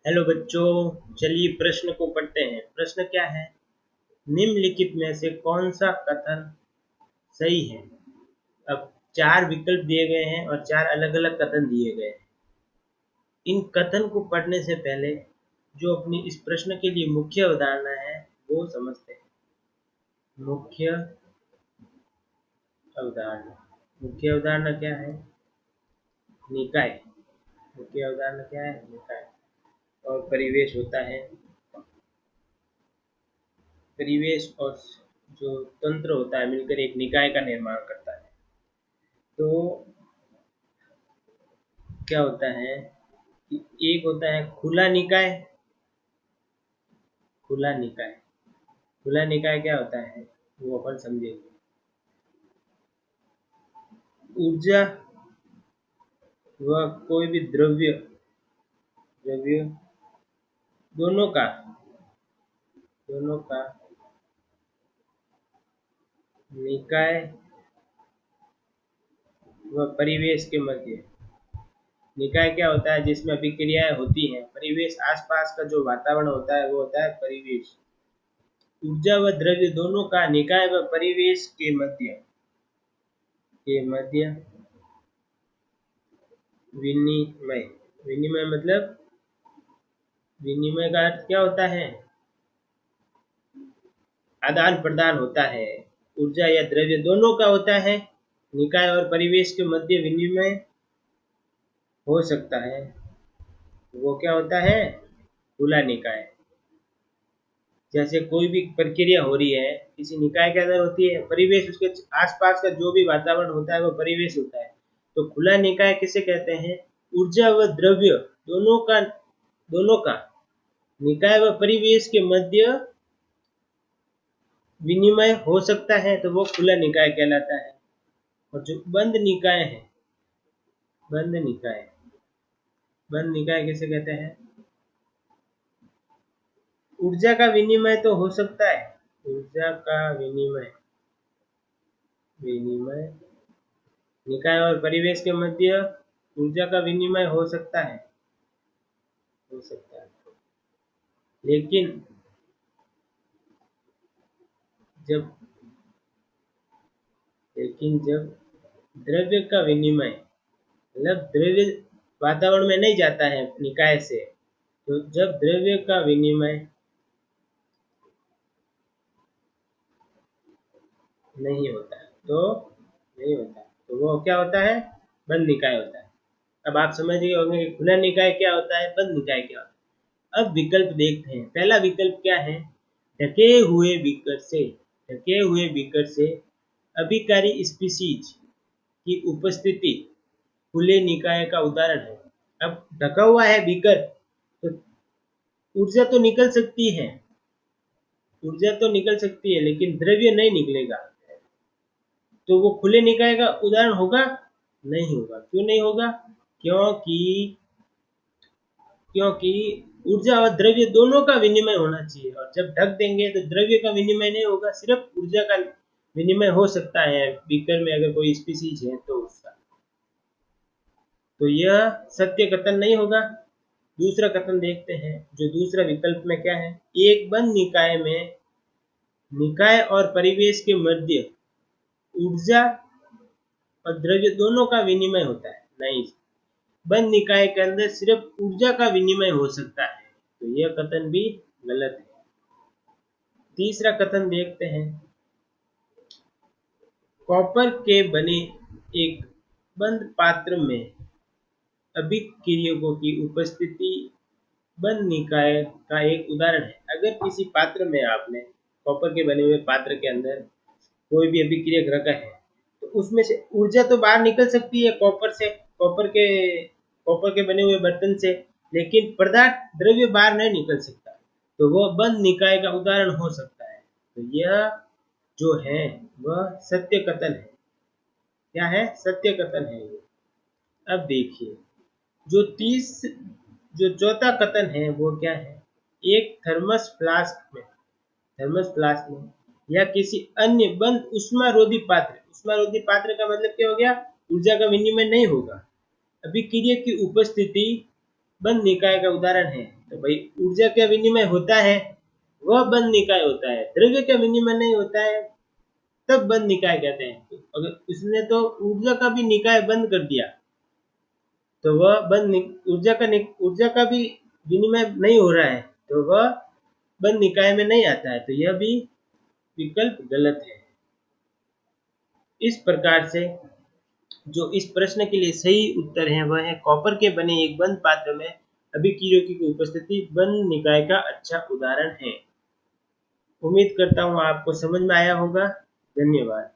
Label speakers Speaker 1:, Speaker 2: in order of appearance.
Speaker 1: Hello बच्चों, चलिए प्रश्न को पढ़ते हैं। प्रश्न क्या है? निम्नलिखित में से कौन सा कथन सही है? अब चार विकल्प दिए गए हैं और चार अलग अलग कथन दिए गए हैं। इन कथन को पढ़ने से पहले जो अपनी इस प्रश्न के लिए मुख्य अवधारणा है वो समझते हैं। मुख्य अवधारणा, मुख्य अवधारणा क्या है? निकाय। मुख्य अवधारणा क्या है? निकाय। और परिवेश होता है, परिवेश और जो तंत्र होता है मिलकर एक निकाय का निर्माण करता है। तो क्या होता है कि एक होता है खुला निकाय। खुला निकाय, खुला निकाय क्या होता है वो अपन समझेंगे। ऊर्जा व कोई भी द्रव्य, द्रव्य दोनों का, दोनों का निकाय व परिवेश के मध्य। निकाय क्या होता है? जिसमें अभिक्रियाएं होती हैं। परिवेश आसपास का जो वातावरण होता है वो होता है परिवेश। ऊर्जा व द्रव्य दोनों का निकाय व परिवेश के मध्य, के मध्य विनिमय। विनिमय मतलब, विनिमय का अर्थ क्या होता है? आदान प्रदान होता है। ऊर्जा या द्रव्य दोनों का होता है। निकाय और परिवेश के मध्य विनिमय हो सकता है, वो क्या होता है? खुला निकाय। जैसे कोई भी प्रक्रिया हो रही है किसी निकाय के अंदर होती है, परिवेश उसके आसपास का जो भी वातावरण होता है वो परिवेश होता है। तो खुला निकाय किसे कहते हैं? ऊर्जा व द्रव्य दोनों का, दोनों का निकाय व परिवेश के मध्य विनिमय हो सकता है, तो वो खुला निकाय कहलाता है। और जो बंद निकाय है, बंद निकाय, बंद निकाय किसे कहते हैं? ऊर्जा का विनिमय तो हो सकता है, ऊर्जा का विनिमय, विनिमय निकाय और परिवेश के मध्य ऊर्जा का विनिमय हो सकता है, हो सकता है। लेकिन जब, लेकिन जब द्रव्य का विनिमय, मतलब द्रव्य वातावरण में नहीं जाता है निकाय से, तो जब द्रव्य का विनिमय नहीं होता है, तो नहीं होता है, तो वो क्या होता है? बंद निकाय होता है। अब आप समझ गए होंगे कि खुला निकाय क्या होता है, बंद निकाय क्या होता है। अब विकल्प देखते हैं। पहला विकल्प क्या है? ढके हुए बीकर से, ढके हुए बीकर से अभिकारी स्पीसीज की उपस्थिति खुले निकाय का उदाहरण है। अब ढका हुआ है बीकर, तो ऊर्जा तो निकल सकती है, ऊर्जा तो निकल सकती है, लेकिन द्रव्य नहीं निकलेगा। तो वो खुले निकाय का उदाहरण होगा? नहीं होगा। क्यों नहीं होगा? क्योंकि, क्योंकि ऊर्जा और द्रव्य दोनों का विनिमय होना चाहिए, और जब ढक देंगे तो द्रव्य का विनिमय नहीं होगा, सिर्फ ऊर्जा का विनिमय हो सकता है बीकर में अगर कोई स्पीसीज है तो उसका। तो यह सत्य कथन नहीं होगा। दूसरा कथन देखते हैं। जो दूसरा विकल्प में क्या है? एक बंद निकाय में निकाय और परिवेश के मध्य ऊर्जा और द्रव्य दोनों का विनिमय होता है। नहीं, बंद निकाय के अंदर सिर्फ ऊर्जा का विनिमय हो सकता है, तो यह कथन भी गलत है। तीसरा कथन देखते हैं। कॉपर के बने एक बंद पात्र में अभिक्रियकों की उपस्थिति बंद निकाय का एक उदाहरण है। अगर किसी पात्र में आपने, कॉपर के बने हुए पात्र के अंदर कोई भी अभिक्रियक रखा है, तो उसमें से ऊर्जा तो बाहर निकल सकती है कॉपर से, कॉपर के बने हुए बर्तन से, लेकिन पदार्थ द्रव्य बाहर नहीं निकल सकता, तो वह बंद निकाय का उदाहरण हो सकता है। तो यह जो है वह सत्य कथन है। क्या है? सत्य कथन है ये। अब देखिए, जो तीस जो चौथा कथन है वो क्या है? एक थर्मस फ्लास्क में, थर्मस फ्लास्क में या किसी अन्य बंद उष्मारोधी पात्र, उष्मारोधी पात्र का मतलब क्या हो गया? ऊर्जा का विनिमय नहीं होगा। अभिक्रिया की उपस्थिति बंद निकाय का उदाहरण है। तो भाई ऊर्जा का विनिमय होता है वह बंद निकाय होता है, द्रव्य का विनिमय नहीं होता है तब बंद निकाय कहते हैं। तो अगर इसने तो ऊर्जा का भी निकाय बंद कर दिया तो वह ऊर्जा का भी विनिमय नहीं हो रहा है तो वह बंद निकाय में नहीं आता है। तो यह भी विकल्प गलत है। इस प्रकार से जो इस प्रश्न के लिए सही उत्तर है वह है कॉपर के बने एक बंद पात्र में अभिक्रियकों की उपस्थिति बंद निकाय का अच्छा उदाहरण है। उम्मीद करता हूँ आपको समझ में आया होगा। धन्यवाद।